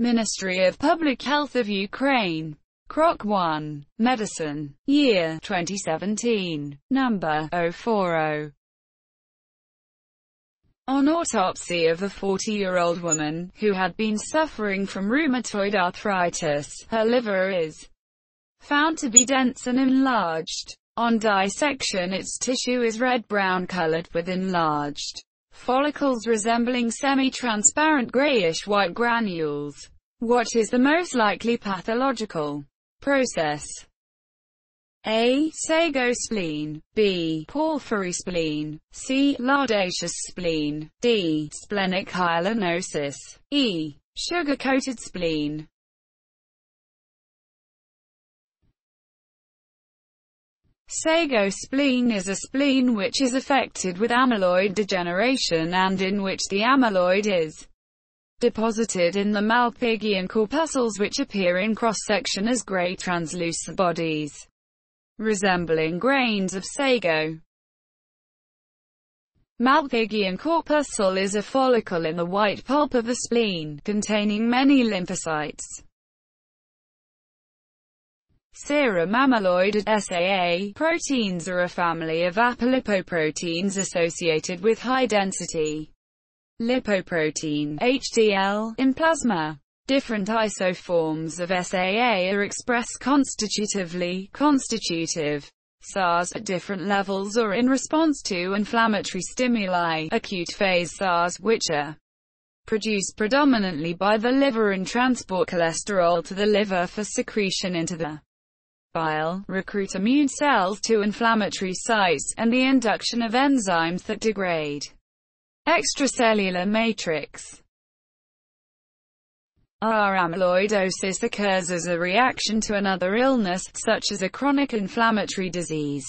Ministry of Public Health of Ukraine. Krok 1. Medicine. Year 2017. Number 040. On autopsy of a 40-year-old woman, who had been suffering from rheumatoid arthritis, her liver is found to be dense and enlarged. On dissection its tissue is red-brown colored with enlarged follicles resembling semi-transparent grayish-white granules. What is the most likely pathological process? A. Sago spleen. B. Porphyry spleen. C. Lardaceous spleen. D. Splenic hyalinosis. E. Sugar-coated spleen. Sago spleen is a spleen which is affected with amyloid degeneration and in which the amyloid is deposited in the Malpighian corpuscles, which appear in cross-section as grey translucent bodies, resembling grains of sago. Malpighian corpuscle is a follicle in the white pulp of the spleen, containing many lymphocytes. Serum amyloid (SAA) proteins are a family of apolipoproteins associated with high-density lipoprotein (HDL) in plasma. Different isoforms of SAA are expressed constitutive SARS at different levels or in response to inflammatory stimuli, acute phase SARS, which are produced predominantly by the liver and transport cholesterol to the liver for secretion into the bile, recruit immune cells to inflammatory sites, and the induction of enzymes that degrade extracellular matrix. Amyloidosis occurs as a reaction to another illness, such as a chronic inflammatory disease,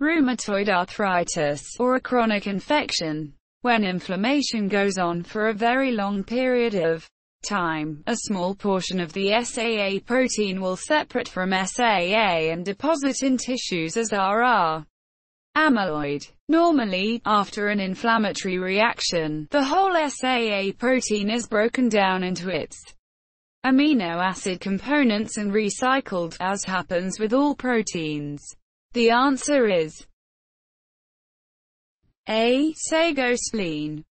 rheumatoid arthritis, or a chronic infection. When inflammation goes on for a very long period of time, a small portion of the SAA protein will separate from SAA and deposit in tissues as RR amyloid. Normally, after an inflammatory reaction, the whole SAA protein is broken down into its amino acid components and recycled, as happens with all proteins. The answer is A. Sago spleen.